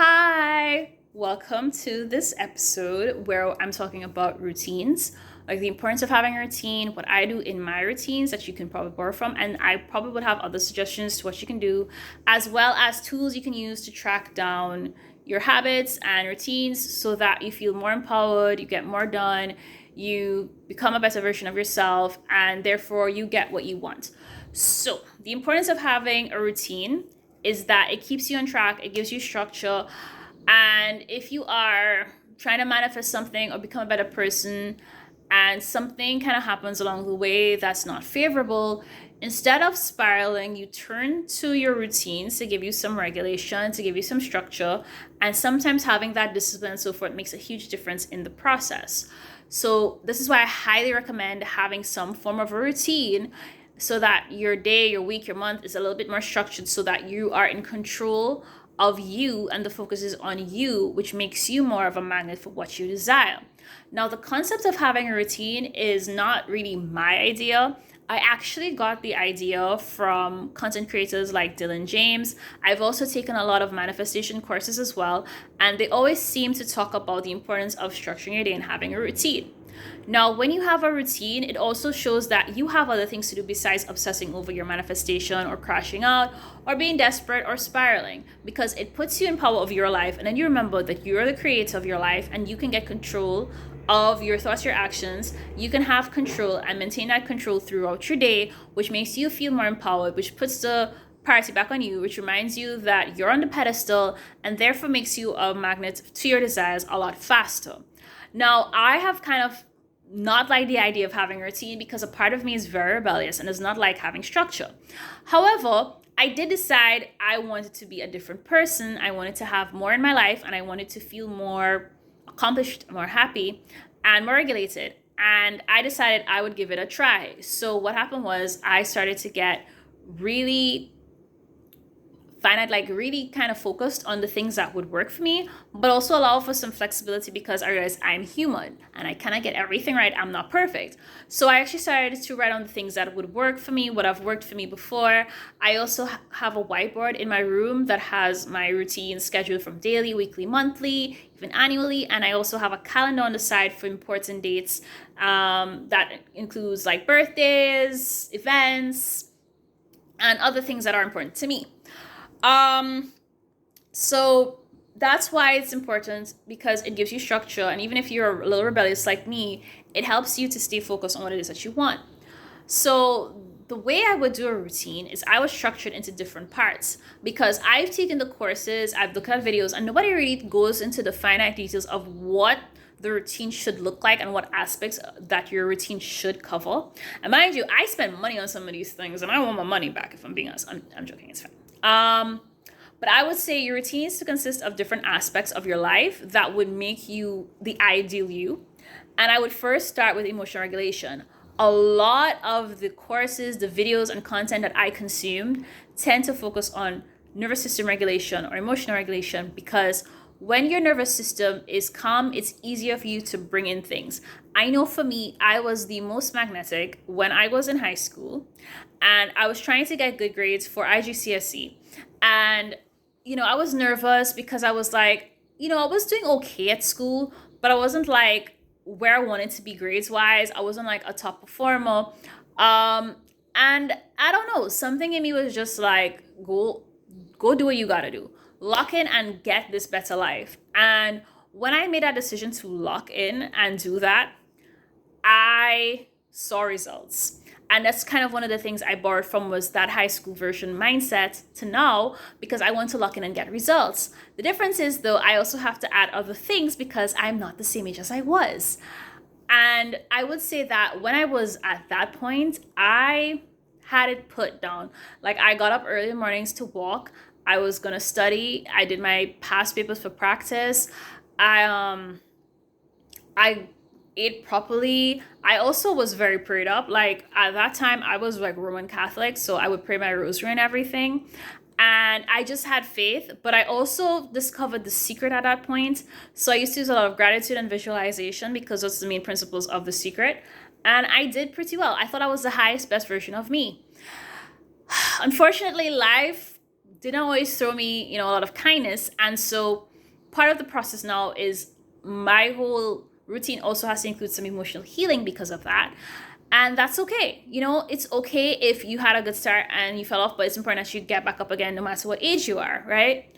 Hi, welcome to this episode where I'm talking about routines, like the importance of having a routine, what I do in my routines that you can probably borrow from, and I probably would have other suggestions to what you can do, as well as tools you can use to track down your habits and routines so that you feel more empowered, you get more done, you become a better version of yourself, and therefore you get what you want. So, the importance of having a routine is that it keeps you on track, it gives you structure. And if you are trying to manifest something or become a better person, and something kind of happens along the way that's not favorable, instead of spiraling, you turn to your routines to give you some regulation, to give you some structure. And sometimes having that discipline and so forth makes a huge difference in the process. So, this is why I highly recommend having some form of a routine so that your day, your week, your month is a little bit more structured so that you are in control of you and the focus is on you, which makes you more of a magnet for what you desire. Now, the concept of having a routine is not really my idea. I actually got the idea from content creators like Dylan James. I've also taken a lot of manifestation courses as well, and they always seem to talk about the importance of structuring your day and having a routine. Now, when you have a routine, it also shows that you have other things to do besides obsessing over your manifestation or crashing out or being desperate or spiraling, because it puts you in power of your life. And then you remember that you're the creator of your life and you can get control of your thoughts, your actions. You can have control and maintain that control throughout your day, which makes you feel more empowered, which puts the priority back on you, which reminds you that you're on the pedestal and therefore makes you a magnet to your desires a lot faster. Now, I have kind of not like the idea of having a routine because a part of me is very rebellious and does not like having structure. However, I did decide I wanted to be a different person. I wanted to have more in my life and I wanted to feel more accomplished, more happy, and more regulated. And I decided I would give it a try. So what happened was I started to get really really kind of focused on the things that would work for me, but also allow for some flexibility because I realized I'm human and I cannot get everything right. I'm not perfect. So I actually started to write on the things that would work for me, what have worked for me before. I also have a whiteboard in my room that has my routine scheduled from daily, weekly, monthly, even annually. And I also have a calendar on the side for important dates that includes like birthdays, events, and other things that are important to me. So that's why it's important, because it gives you structure, and even if you're a little rebellious like me, it helps you to stay focused on what it is that you want. So the way I would do a routine is I was structured into different parts because I've taken the courses, I've looked at videos, and nobody really goes into the finite details of what the routine should look like and what aspects that your routine should cover. And mind you, I spend money on some of these things and I want my money back if I'm being honest. I'm joking, it's fine. But I would say your routine needs to consist of different aspects of your life that would make you the ideal you. And I would first start with emotional regulation. A lot of the courses, the videos, and content that I consumed tend to focus on nervous system regulation or emotional regulation because when your nervous system is calm, it's easier for you to bring in things. I know for me, I was the most magnetic when I was in high school and I was trying to get good grades for IGCSE. And, I was nervous because I was like, I was doing okay at school, but I wasn't like where I wanted to be grades wise. I wasn't like a top performer. And I don't know, something in me was just like, go do what you gotta do. Lock in and get this better life. And when I made that decision to lock in and do that, I saw results. And that's kind of one of the things I borrowed from was that high school version mindset to now, because I want to lock in and get results. The difference is though, I also have to add other things because I'm not the same age as I was. And I would say that when I was at that point, I had it put down. Like I got up early in the mornings to walk. I was gonna study. I did my past papers for practice. I ate properly. I also was very prayed up. Like at that time, I was like Roman Catholic, so I would pray my rosary and everything. And I just had faith, but I also discovered the secret at that point. So I used to use a lot of gratitude and visualization because those are the main principles of the secret. And I did pretty well. I thought I was the highest, best version of me. Unfortunately, life didn't always throw me, a lot of kindness. And so part of the process now is my whole routine also has to include some emotional healing because of that. And that's okay. It's okay if you had a good start and you fell off, but it's important that you get back up again no matter what age you are, right?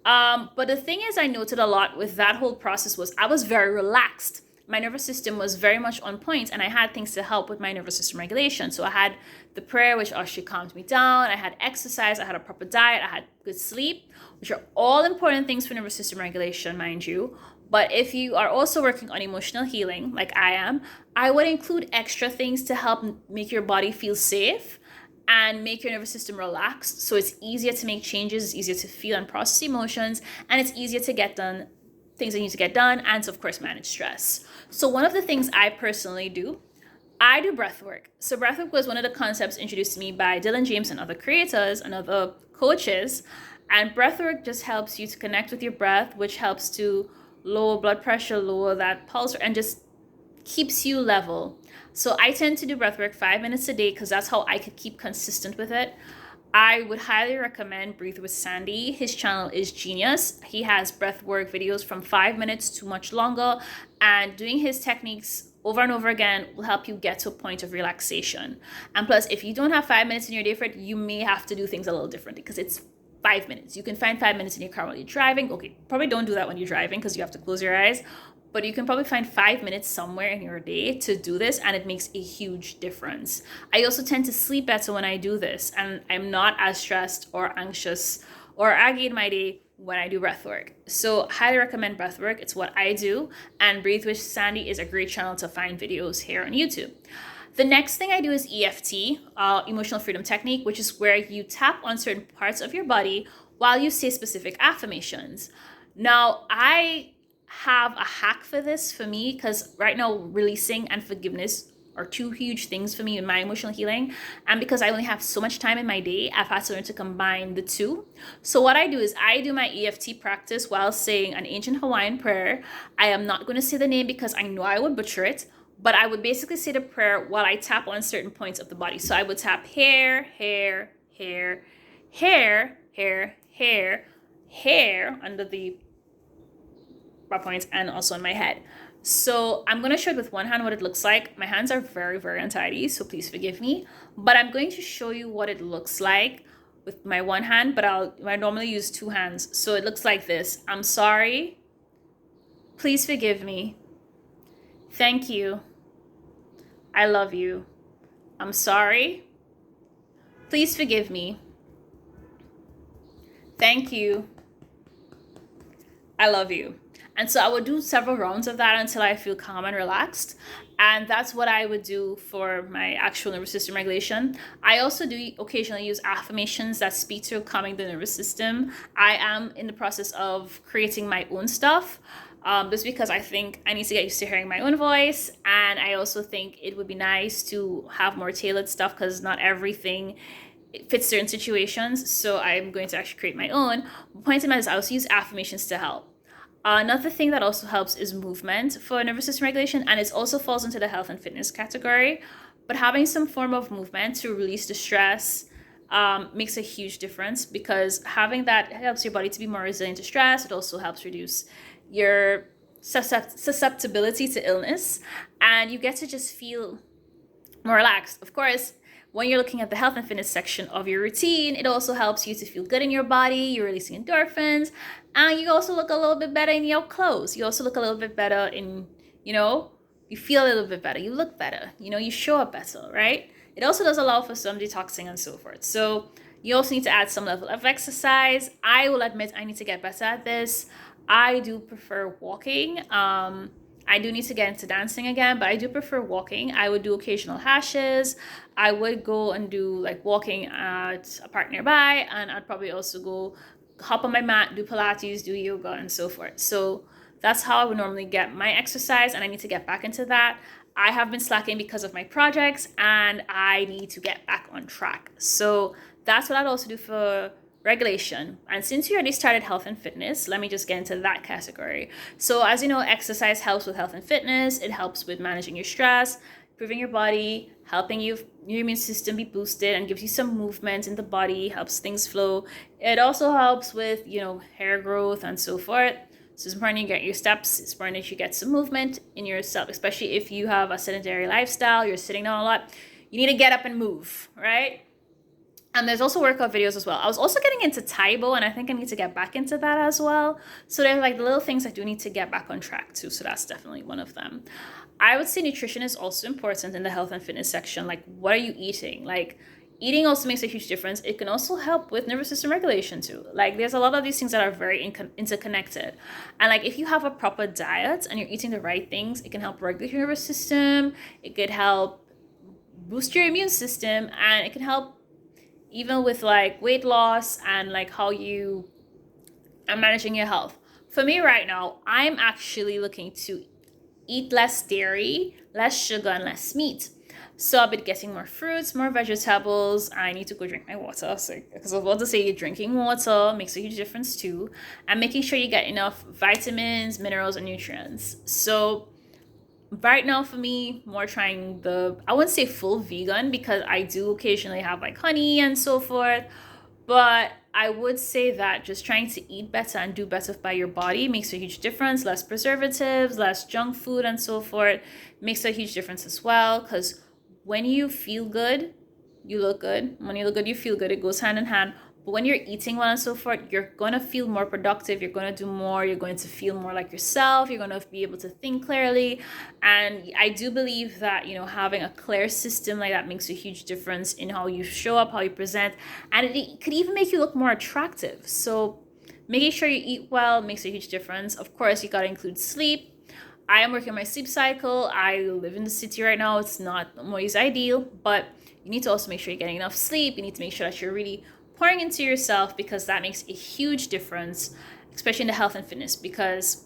But the thing is, I noted a lot with that whole process was I was very relaxed. My nervous system was very much on point, and I had things to help with my nervous system regulation. So I had the prayer, which actually calmed me down. I had exercise. I had a proper diet. I had good sleep, which are all important things for nervous system regulation, mind you. But if you are also working on emotional healing, like I am, I would include extra things to help make your body feel safe and make your nervous system relaxed. So it's easier to make changes, it's easier to feel and process emotions, and it's easier to get done things that need to get done, and to, of course, manage stress. So one of the things I personally do, I do breath work. So breath work was one of the concepts introduced to me by Dylan James and other creators and other coaches. And breath work just helps you to connect with your breath, which helps to lower blood pressure, lower that pulse, and just keeps you level. So I tend to do breath work 5 minutes a day because that's how I could keep consistent with it. I would highly recommend Breathe with Sandy. His channel is genius. He has breath work videos from 5 minutes to much longer, and doing his techniques over and over again will help you get to a point of relaxation. And plus, if you don't have 5 minutes in your day for it, you may have to do things a little differently because it's 5 minutes. You can find 5 minutes in your car while you're driving. Okay, probably don't do that when you're driving because you have to close your eyes. But you can probably find 5 minutes somewhere in your day to do this, and it makes a huge difference. I also tend to sleep better when I do this, and I'm not as stressed or anxious or aggy in my day when I do breath work. So highly recommend breath work. It's what I do, and Breathe with Sandy is a great channel to find videos here on YouTube. The next thing I do is EFT, Emotional Freedom Technique, which is where you tap on certain parts of your body while you say specific affirmations. Now, I have a hack for this for me because right now releasing and forgiveness are two huge things for me in my emotional healing, and because I only have so much time in my day, I've had to learn to combine the two. So what I do is I do my EFT practice while saying an ancient Hawaiian prayer. I am not going to say the name because I know I would butcher it, but I would basically say the prayer while I tap on certain points of the body. So I would tap hair, hair, hair, hair, hair, hair, hair under the points, and also on my head. So I'm going to show it with one hand what it looks like. My hands are very, very untidy, so please forgive me. But I'm going to show you what it looks like with my one hand, but I normally use two hands. So it looks like this. I'm sorry. Please forgive me. Thank you. I love you. I'm sorry. Please forgive me. Thank you. I love you. And so I would do several rounds of that until I feel calm and relaxed. And that's what I would do for my actual nervous system regulation. I also do occasionally use affirmations that speak to calming the nervous system. I am in the process of creating my own stuff. Just because I think I need to get used to hearing my own voice. And I also think it would be nice to have more tailored stuff because not everything fits certain situations. So I'm going to actually create my own. The point of it is I also use affirmations to help. Another thing that also helps is movement for nervous system regulation, and it also falls into the health and fitness category. But having some form of movement to release the stress makes a huge difference, because having that helps your body to be more resilient to stress. It also helps reduce your susceptibility to illness, and you get to just feel more relaxed. Of course, when you're looking at the health and fitness section of your routine, it also helps you to feel good in your body. You're releasing endorphins, and you also look a little bit better in your clothes. You also look a little bit better in, you feel a little bit better. You look better. You show up better, right? It also does allow for some detoxing and so forth. So you also need to add some level of exercise. I will admit I need to get better at this. I do prefer walking. I do need to get into dancing again, but I do prefer walking. I would do occasional hashes. I would go and do walking at a park nearby, and I'd probably also go hop on my mat, do Pilates, do yoga, and so forth. So that's how I would normally get my exercise, and I need to get back into that. I have been slacking because of my projects, and I need to get back on track. So that's what I'd also do for regulation. And since you already started health and fitness, let me just get into that category. So as you know, exercise helps with health and fitness. It helps with managing your stress, improving your body, helping your immune system be boosted, and gives you some movement in the body, helps things flow. It also helps with, hair growth and so forth. So it's important you get your steps. It's important that you get some movement in yourself, especially if you have a sedentary lifestyle, you're sitting down a lot. You need to get up and move, right? And there's also workout videos as well. I was also getting into Taibo, and I think I need to get back into that as well. So there's like the little things I do need to get back on track too. So that's definitely one of them. I would say nutrition is also important in the health and fitness section. Like, what are you eating? Like, eating also makes a huge difference. It can also help with nervous system regulation too. Like, there's a lot of these things that are very interconnected. And like, if you have a proper diet and you're eating the right things, it can help regulate your nervous system. It could help boost your immune system, and it can help even with like weight loss and like how you are managing your health. For me right now, I'm actually looking to eat less dairy, less sugar, and less meat. So I've been getting more fruits, more vegetables. I need to go drink my water. So, because I was about to say drinking water makes a huge difference too. And making sure you get enough vitamins, minerals, and nutrients. So right now for me, more trying I wouldn't say full vegan, because I do occasionally have like honey and so forth, but I would say that just trying to eat better and do better by your body makes a huge difference. Less preservatives, less junk food and so forth makes a huge difference as well, because when you feel good, you look good. When you look good, you feel good. It goes hand in hand. But when you're eating well and so forth, you're going to feel more productive. You're going to do more. You're going to feel more like yourself. You're going to be able to think clearly. And I do believe that, having a clear system like that makes a huge difference in how you show up, how you present. And it could even make you look more attractive. So making sure you eat well makes a huge difference. Of course, you got to include sleep. I am working on my sleep cycle. I live in the city right now. It's not always ideal, but you need to also make sure you're getting enough sleep. You need to make sure that you're really pouring into yourself, because that makes a huge difference, especially in the health and fitness, because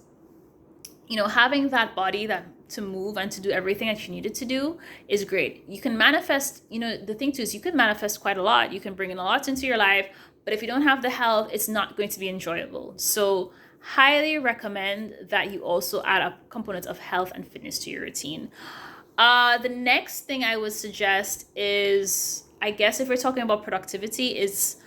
having that body that to move and to do everything that you needed to do is great. You can manifest, the thing too is you can manifest quite a lot. You can bring in a lot into your life, but if you don't have the health, it's not going to be enjoyable. So highly recommend that you also add a component of health and fitness to your routine. The next thing I would suggest is, I guess if we're talking about productivity, is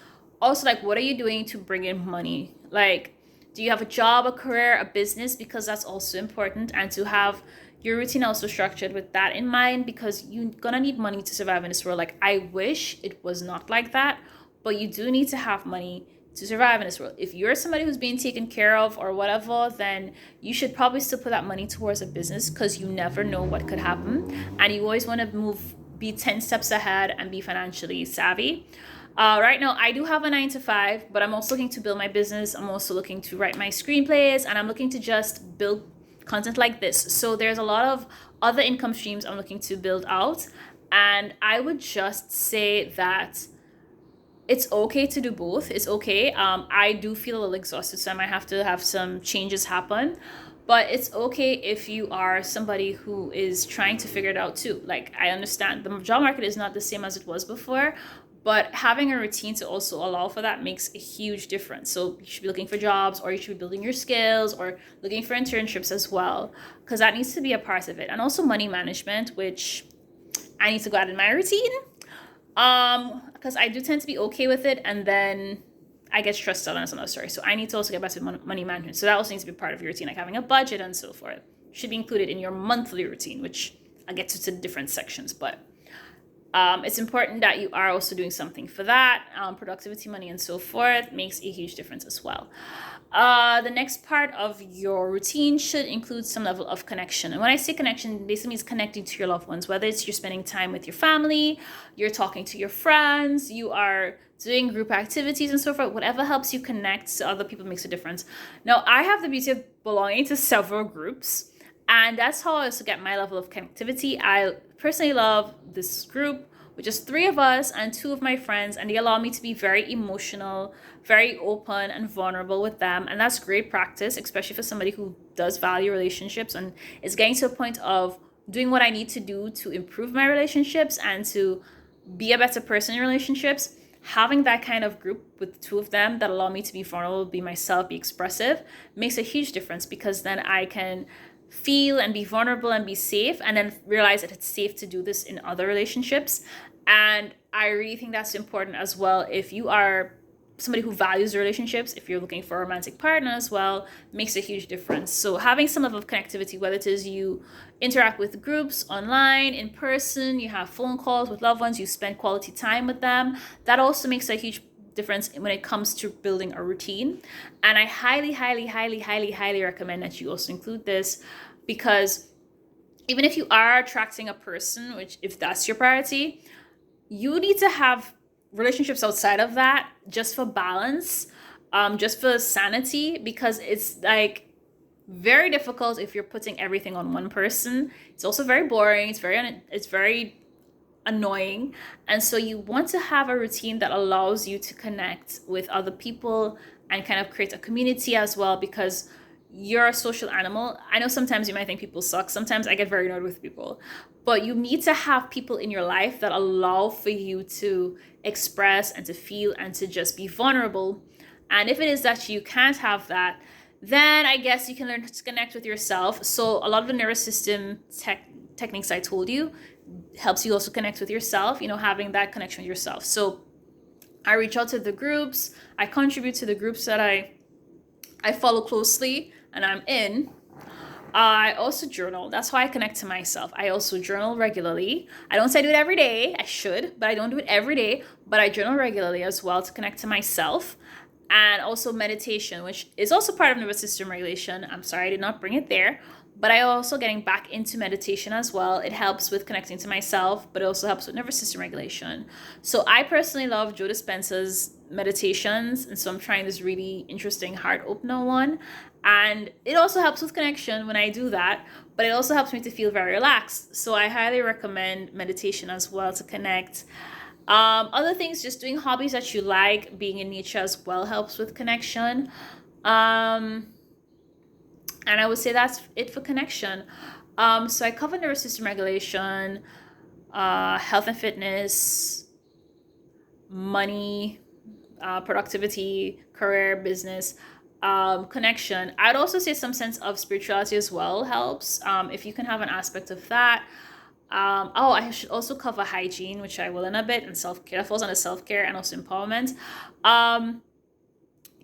also like, what are you doing to bring in money? Like, do you have a job, a career, a business? Because that's also important. And to have your routine also structured with that in mind, because you're gonna need money to survive in this world. Like, I wish it was not like that, but you do need to have money to survive in this world. If you're somebody who's being taken care of or whatever, then you should probably still put that money towards a business, because you never know what could happen. And you always want to be 10 steps ahead and be financially savvy. Right now, I do have a 9-to-5, but I'm also looking to build my business. I'm also looking to write my screenplays, and I'm looking to just build content like this. So there's a lot of other income streams I'm looking to build out. And I would just say that it's okay to do both. It's okay. I do feel a little exhausted, so I might have to have some changes happen. But it's okay if you are somebody who is trying to figure it out too. Like, I understand the job market is not the same as it was before, but having a routine to also allow for that makes a huge difference. So you should be looking for jobs, or you should be building your skills, or looking for internships as well, because that needs to be a part of it. And also money management, which I need to go add in my routine. Because I do tend to be okay with it, and then I get stressed out, and that's another story. So I need to also get back to money management. So that also needs to be part of your routine, like having a budget and so forth. Should be included in your monthly routine, which I'll get to different sections, but it's important that you are also doing something for that. Productivity, money, and so forth makes a huge difference as well. The next part of your routine should include some level of connection. And when I say connection, basically means connecting to your loved ones, whether it's you're spending time with your family, you're talking to your friends, you are doing group activities and so forth. Whatever helps you connect to other people makes a difference. Now, I have the beauty of belonging to several groups, and that's how I also get my level of connectivity. I personally love this group, which is 3 of us and 2 of my friends, and they allow me to be very emotional, very open and vulnerable with them. And that's great practice, especially for somebody who does value relationships and is getting to a point of doing what I need to do to improve my relationships and to be a better person in relationships. Having that kind of group with 2 of them that allow me to be vulnerable, be myself, be expressive, makes a huge difference, because then I can feel and be vulnerable and be safe, and then realize that it's safe to do this in other relationships. And I really think that's important as well. If you are somebody who values relationships, if you're looking for a romantic partner as well, makes a huge difference. So having some level of connectivity, whether it is you interact with groups online, in person, you have phone calls with loved ones, you spend quality time with them, that also makes a huge difference when it comes to building a routine. And I highly, highly, highly, highly, highly recommend that you also include this, because even if you are attracting a person, which if that's your priority, you need to have relationships outside of that just for balance, just for sanity, because it's like very difficult if you're putting everything on one person. It's also very boring. It's very annoying. And so you want to have a routine that allows you to connect with other people and kind of create a community as well, because you're a social animal. I know sometimes you might think people suck. Sometimes I get very annoyed with people, but you need to have people in your life that allow for you to express and to feel and to just be vulnerable. And if it is that you can't have that, then I guess you can learn to connect with yourself. So a lot of the nervous system techniques I told you helps you also connect with yourself, having that connection with yourself. So I reach out to the groups, I contribute to the groups that I follow closely and I'm in. I also journal. That's how I connect to myself. I also journal regularly. I don't say I do it every day. I should, but I don't do it every day. But I journal regularly as well to connect to myself. And also meditation, which is also part of nervous system regulation. I'm sorry I did not bring it there. But I also getting back into meditation as well. It helps with connecting to myself, but it also helps with nervous system regulation. So I personally love Joe Dispenza's meditations. And so I'm trying this really interesting heart opener one. And it also helps with connection when I do that, but it also helps me to feel very relaxed. So I highly recommend meditation as well to connect. Other things, just doing hobbies that you like, being in nature as well helps with connection. And I would say that's it for connection. So I covered nervous system regulation, health and fitness, money, productivity, career, business, connection. I'd also say some sense of spirituality as well helps. If you can have an aspect of that. I should also cover hygiene, which I will in a bit, and self-care. That falls under self-care and also empowerment.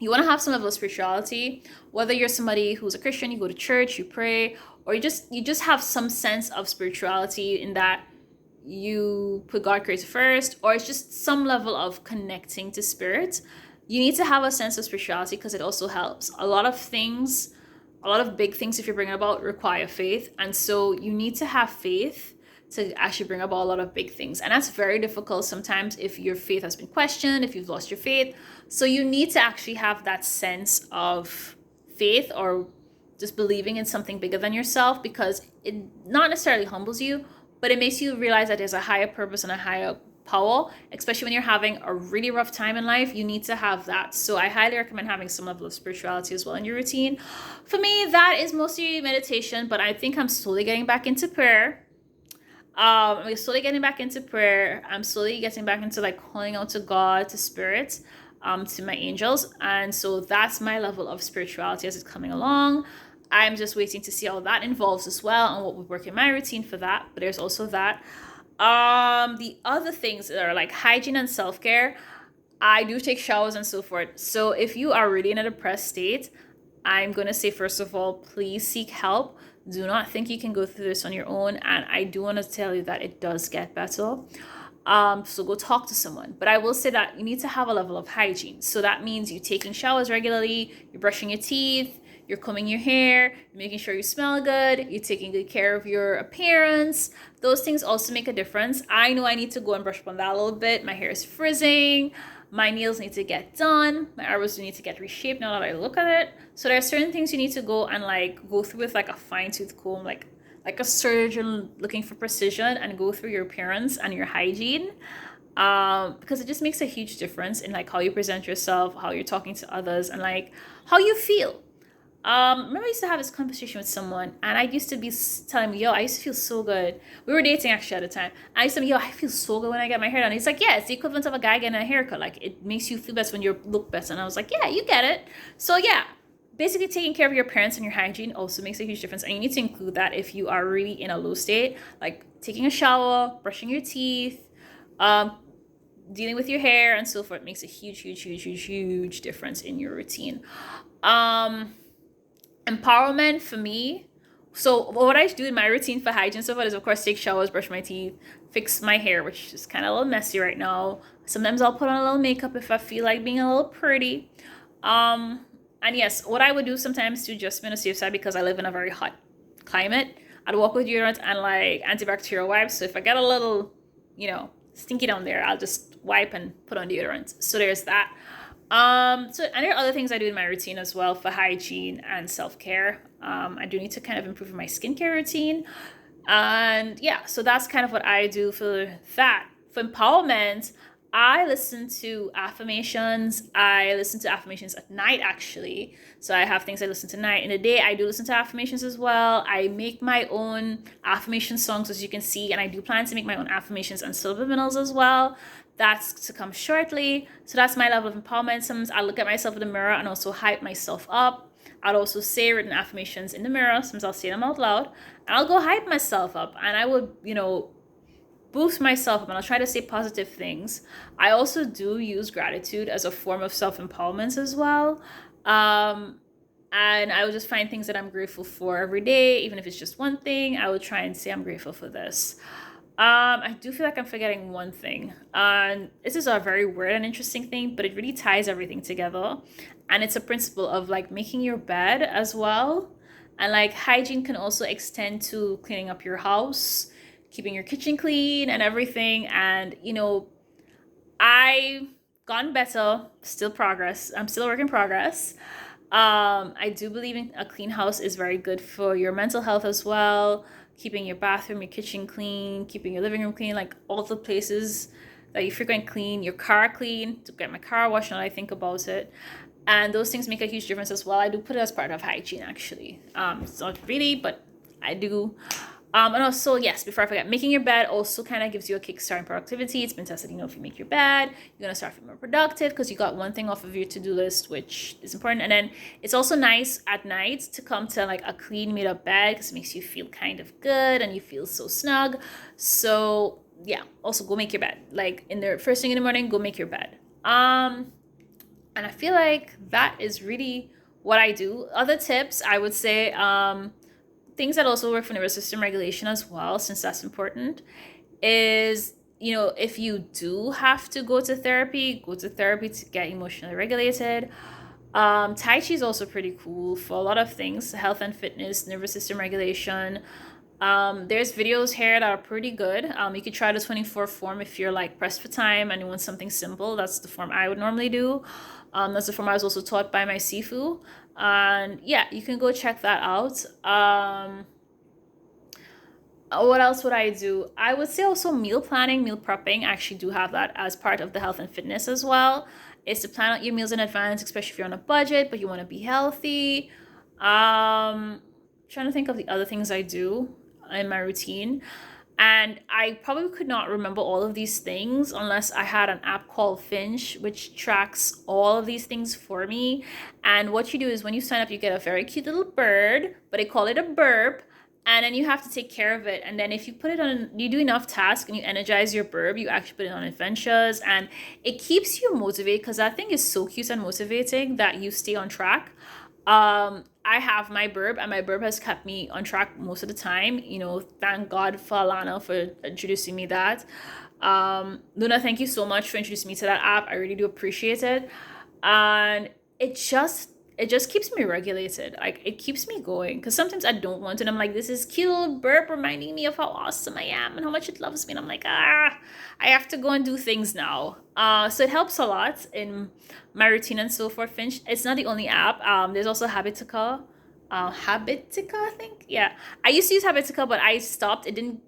You want to have some level of spirituality, whether you're somebody who's a Christian, you go to church, you pray, or you just have some sense of spirituality in that you put God creator first, or it's just some level of connecting to spirit. You need to have a sense of spirituality because it also helps. A lot of big things, if you're bringing about, require faith. And so you need to have faith to actually bring about a lot of big things. And that's very difficult sometimes if your faith has been questioned, if you've lost your faith. So you need to actually have that sense of faith or just believing in something bigger than yourself, because it not necessarily humbles you, but it makes you realize that there's a higher purpose and a higher power, especially when you're having a really rough time in life. You need to have that. So I highly recommend having some level of spirituality as well in your routine. For me, that is mostly meditation, but I think I'm slowly getting back into prayer. I'm slowly getting back into prayer. I'm slowly getting back into like calling out to God, to spirit, to my angels. And so that's my level of spirituality as it's coming along. I'm just waiting to see how that involves as well and what would work in my routine for that. But there's also that. The other things that are like hygiene and self-care, I do take showers and so forth. So if you are really in a depressed state, I'm going to say, first of all, please seek help. Do not think you can go through this on your own. And I do want to tell you that it does get better. So go talk to someone. But I will say that you need to have a level of hygiene. So that means you taking showers regularly, you're brushing your teeth, you're combing your hair, making sure you smell good, you're taking good care of your appearance. Those things also make a difference. I know I need to go and brush up on that a little bit. My hair is frizzing. My nails need to get done. My eyebrows need to get reshaped now that I look at it. So there are certain things you need to go and like go through with like a fine tooth comb, like a surgeon looking for precision, and go through your appearance and your hygiene. Because it just makes a huge difference in like how you present yourself, how you're talking to others, and like how you feel. Remember I used to have this conversation with someone, and I used to be telling me, yo, I used to feel so good. We were dating actually at the time. I used to be, yo, I feel so good when I get my hair done. He's like, yeah, it's the equivalent of a guy getting a haircut. Like, it makes you feel best when you look better. And I was like, yeah, you get it. So yeah, basically taking care of your appearance and your hygiene also makes a huge difference. And you need to include that if you are really in a low state, like taking a shower, brushing your teeth, dealing with your hair and so forth makes a huge difference in your routine. Um, Empowerment for me. So what I do in my routine for hygiene so far is, of course, take showers, brush my teeth, fix my hair, which is kind of a little messy right now. Sometimes I'll put on a little makeup if I feel like being a little pretty. Um, and yes, what I would do sometimes to just be on a safe side, because I live in a very hot climate, I'd walk with deodorant and like antibacterial wipes. So if I get a little, stinky down there, I'll just wipe and put on deodorant. So there's that. And there are other things I do in my routine as well for hygiene and self-care. I do need to kind of improve my skincare routine. And yeah, so that's kind of what I do for that. For empowerment, I listen to affirmations. I listen to affirmations at night, actually. So I have things I listen to at night. In the day, I do listen to affirmations as well. I make my own affirmation songs, as you can see, and I do plan to make my own affirmations and subliminals as well. That's to come shortly. So that's my level of empowerment. Sometimes I look at myself in the mirror and also hype myself up. I'll also say written affirmations in the mirror. Sometimes I'll say them out loud. And I'll go hype myself up. And I would, boost myself up, and I'll try to say positive things. I also do use gratitude as a form of self-empowerment as well. And I would just find things that I'm grateful for every day, even if it's just one thing. I would try and say I'm grateful for this. I do feel like I'm forgetting one thing. And this is a very weird and interesting thing, but it really ties everything together. And it's a principle of like making your bed as well. And like hygiene can also extend to cleaning up your house, keeping your kitchen clean and everything. And, I've gotten better, still progress. I'm still a work in progress. I do believe in a clean house is very good for your mental health as well. Keeping your bathroom, your kitchen clean, keeping your living room clean, like all the places that you frequent clean, your car clean, to get my car washed now that I think about it. And those things make a huge difference as well. I do put it as part of hygiene, actually. It's not really, but I do. And also, yes, before I forget, making your bed also kind of gives you a kickstart in productivity. It's been tested, if you make your bed, you're going to start feeling more productive because you got one thing off of your to-do list, which is important. And then it's also nice at night to come to like a clean, made up bed because it makes you feel kind of good and you feel so snug. So yeah, also go make your bed. Like in the first thing in the morning, go make your bed. And I feel like that is really what I do. Other tips, I would say, things that also work for nervous system regulation as well, since that's important, is, if you do have to go to therapy to get emotionally regulated. Tai Chi is also pretty cool for a lot of things, health and fitness, nervous system regulation. There's videos here that are pretty good. You could try the 24 form if you're like pressed for time and you want something simple. That's the form I would normally do. That's the form I was also taught by my Sifu. And yeah, you can go check that out. What else would I do? I would say also meal planning, meal prepping. I actually do have that as part of the health and fitness as well. Is to plan out your meals in advance, especially if you're on a budget, but you want to be healthy. Trying to think of the other things I do in my routine. And I probably could not remember all of these things unless I had an app called Finch, which tracks all of these things for me. And what you do is when you sign up, you get a very cute little bird, but they call it a burp. And then you have to take care of it. And then if you put it on, you do enough tasks and you energize your burp, you actually put it on adventures. And it keeps you motivated because that thing is so cute and motivating that you stay on track. I have my burp, and my burp has kept me on track most of the time. Thank God for Alana for introducing me that. Luna, thank you so much for introducing me to that app. I really do appreciate it. And it just keeps me regulated. Like, it keeps me going because sometimes I don't want it. I'm like, this is cute burp reminding me of how awesome I am and how much it loves me. And I'm like, I have to go and do things now. So it helps a lot in my routine and so forth. Finch, it's not the only app. There's also Habitica. Habitica, I think. Yeah, I used to use Habitica, but I stopped. It didn't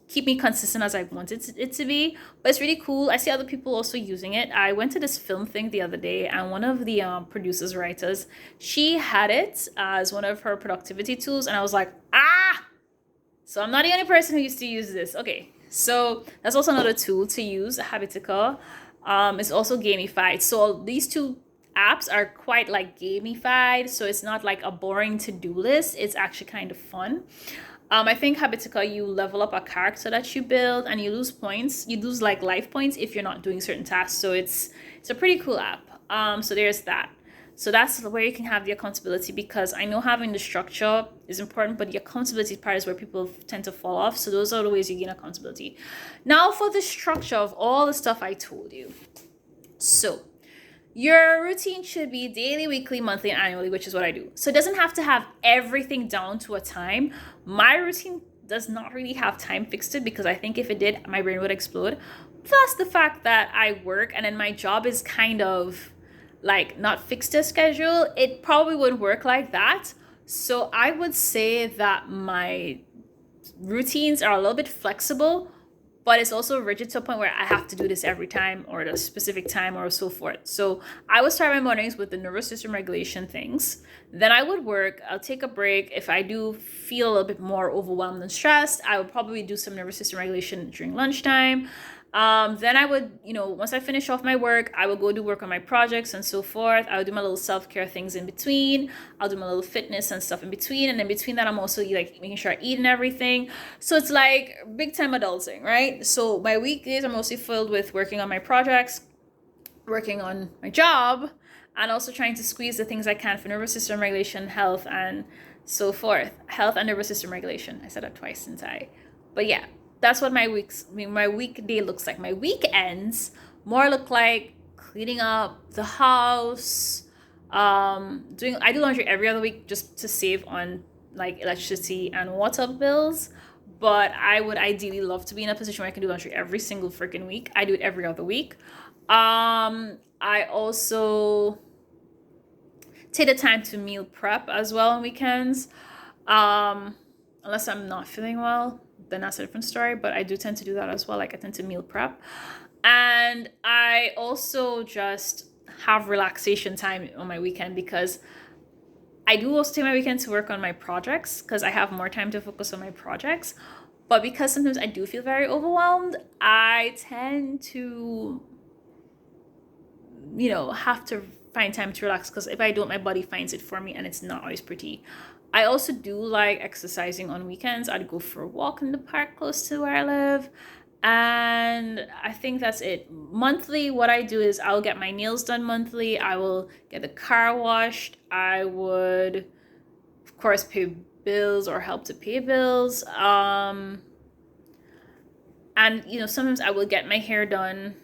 keep me consistent as I wanted it to be, but it's really cool. I see other people also using it. I went to this film thing the other day, and one of the producers, writers, she had it as one of her productivity tools, and I was like, so I'm not the only person who used to use this. Okay, so that's also another tool to use, Habitica. It's also gamified, so these two apps are quite like gamified, so it's not like a boring to-do list. It's actually kind of fun. I think Habitica, you level up a character that you build, and you lose points. You lose like life points if you're not doing certain tasks. So it's a pretty cool app. So there's that. So that's where you can have the accountability, because I know having the structure is important, but the accountability part is where people tend to fall off. So those are the ways you gain accountability. Now for the structure of all the stuff I told you. So your routine should be daily, weekly, monthly, and annually, which is what I do. So it doesn't have to have everything down to a time. My routine does not really have time fixed it, because I think if it did, my brain would explode. Plus the fact that I work and then my job is kind of like not fixed a schedule, it probably would work like that. So I would say that my routines are a little bit flexible, but it's also rigid to a point where I have to do this every time or at a specific time or so forth. So I would start my mornings with the nervous system regulation things. Then I would work. I'll take a break. If I do feel a little bit more overwhelmed and stressed, I would probably do some nervous system regulation during lunchtime. Then I would, once I finish off my work, I will go do work on my projects and so forth. I would do my little self-care things in between. I'll do my little fitness and stuff in between. And in between that, I'm also like making sure I eat and everything. So it's like big time adulting, right? So my weekdays are mostly filled with working on my projects, working on my job, and also trying to squeeze the things I can for nervous system regulation, health, and so forth. Health and nervous system regulation. I said that twice, didn't I? But yeah. That's what my weekday looks like. My weekends more look like cleaning up the house. I do laundry every other week just to save on like electricity and water bills. But I would ideally love to be in a position where I can do laundry every single freaking week. I do it every other week. I also take the time to meal prep as well on weekends. Unless I'm not feeling well, then that's a different story, but I do tend to do that as well. Like I tend to meal prep. And I also just have relaxation time on my weekend, because I do also take my weekend to work on my projects, because I have more time to focus on my projects. But because sometimes I do feel very overwhelmed, I tend to, have to find time to relax, because if I don't, my body finds it for me, and it's not always pretty. I also do like exercising on weekends. I'd go for a walk in the park close to where I live. And I think that's it. Monthly, what I do is I'll get my nails done monthly. I will get the car washed. I would, of course, pay bills or help to pay bills. And, sometimes I will get my hair done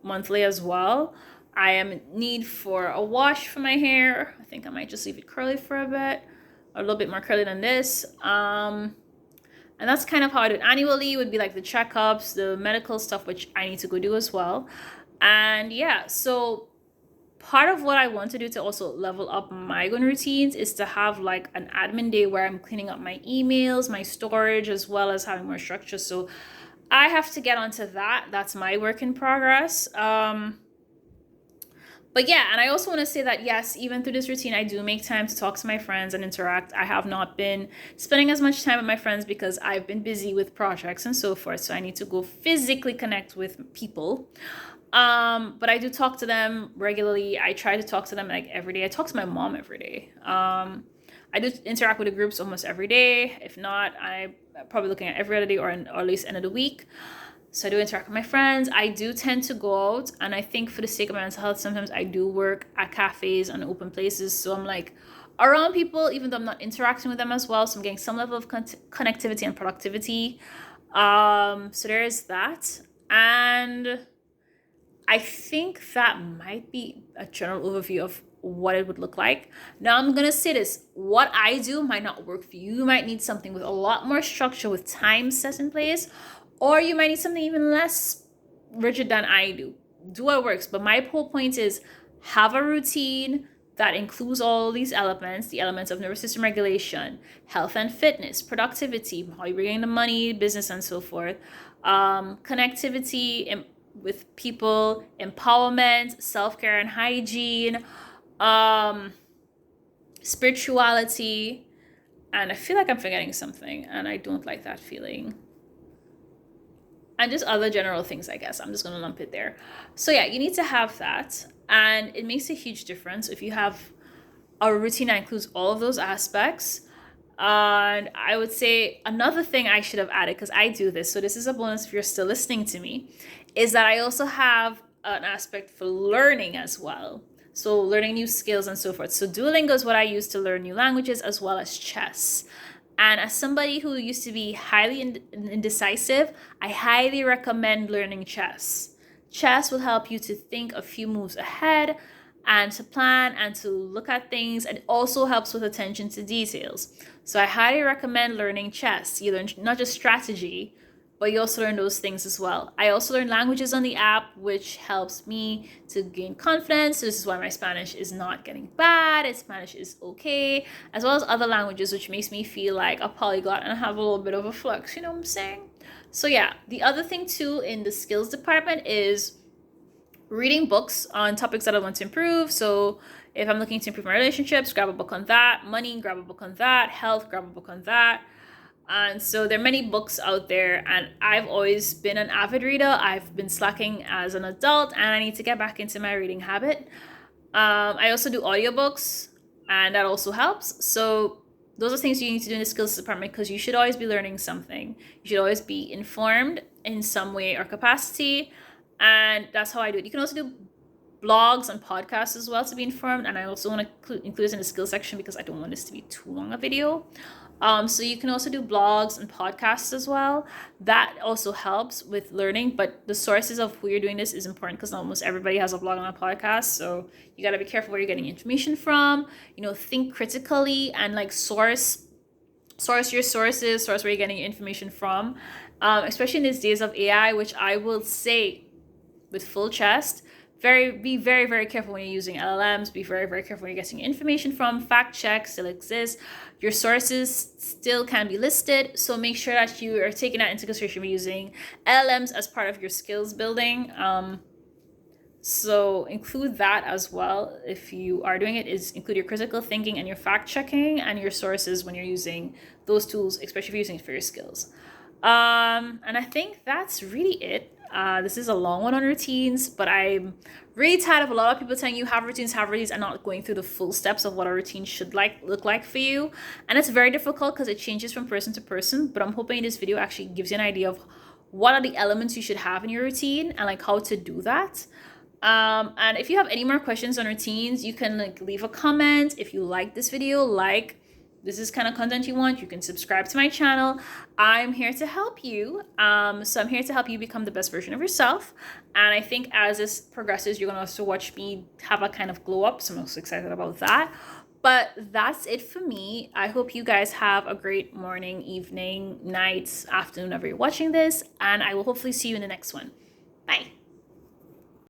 monthly as well. I am in need for a wash for my hair. I think I might just leave it curly for a bit. A little bit more curly than this. And that's kind of how I do it. Annually would be like the checkups, the medical stuff, which I need to go do as well. And yeah, so part of what I want to do to also level up my own routines is to have like an admin day where I'm cleaning up my emails, my storage, as well as having more structure. So I have to get onto that. That's my work in progress. But yeah, and I also want to say that yes, even through this routine, I do make time to talk to my friends and interact. I have not been spending as much time with my friends because I've been busy with projects and so forth. So I need to go physically connect with people. But I do talk to them regularly. I try to talk to them like every day. I talk to my mom every day. I do interact with the groups almost every day. If not, I'm probably looking at every other day or at least end of the week. So I do interact with my friends. I do tend to go out, and I think for the sake of my mental health, sometimes I do work at cafes and open places. So I'm like around people, even though I'm not interacting with them as well. So I'm getting some level of connectivity and productivity. So there is that. And I think that might be a general overview of what it would look like. Now I'm going to say this. What I do might not work for you. You might need something with a lot more structure with time set in place. Or you might need something even less rigid than I do. Do what works. But my whole point is have a routine that includes all these elements, the elements of nervous system regulation, health and fitness, productivity, how you bring in the money, business, and so forth, connectivity with people, empowerment, self-care and hygiene, spirituality, and I feel like I'm forgetting something, and I don't like that feeling. And just other general things, I guess. I'm just going to lump it there. So yeah, you need to have that. And it makes a huge difference if you have a routine that includes all of those aspects. And I would say another thing I should have added, because I do this, so this is a bonus if you're still listening to me, is that I also have an aspect for learning as well. So learning new skills and so forth. So Duolingo is what I use to learn new languages, as well as chess. And as somebody who used to be highly indecisive, I highly recommend learning chess. Chess will help you to think a few moves ahead and to plan and to look at things, and it also helps with attention to details. So I highly recommend learning chess. You learn not just strategy, but you also learn those things as well. I also learn languages on the app, which helps me to gain confidence. So this is why my Spanish is not getting bad. And Spanish is okay, as well as other languages, which makes me feel like a polyglot and have a little bit of a flux. You know what I'm saying? So yeah, the other thing too in the skills department is reading books on topics that I want to improve. So if I'm looking to improve my relationships, grab a book on that. Money, grab a book on that. Health, grab a book on that. And so there are many books out there, and I've always been an avid reader. I've been slacking as an adult, and I need to get back into my reading habit. I also do audiobooks, and that also helps. So those are things you need to do in the skills department, because you should always be learning something. You should always be informed in some way or capacity, and that's how I do it. You can also do blogs and podcasts as well to be informed, and I also want to include this in the skills section because I don't want this to be too long a video. So you can also do blogs and podcasts as well. That also helps with learning, but the sources of who you're doing this is important, because almost everybody has a blog and a podcast. So you got to be careful where you're getting information from. Think critically and like source your sources, source where you're getting your information from. Especially in these days of AI, which I will say with full chest, be very, very careful when you're using LLMs. Be very, very careful when you're getting information from. Fact checks still exist. Your sources still can be listed. So make sure that you are taking that into consideration when using LLMs as part of your skills building. So include that as well. If you are doing it, is include your critical thinking and your fact checking and your sources when you're using those tools, especially if you're using it for your skills. And I think that's really it. This is a long one on routines, but I'm really tired of a lot of people telling you have routines, and not going through the full steps of what a routine should look like for you. And it's very difficult because it changes from person to person, but I'm hoping this video actually gives you an idea of what are the elements you should have in your routine and like how to do that. And if you have any more questions on routines, you can leave a comment. If you like this video, this is kind of content you want, you can subscribe to my channel. I'm here to help you. So I'm here to help you become the best version of yourself. And I think as this progresses, you're going to also watch me have a kind of glow up. So I'm most excited about that. But that's it for me. I hope you guys have a great morning, evening, night, afternoon, whenever you're watching this. And I will hopefully see you in the next one. Bye.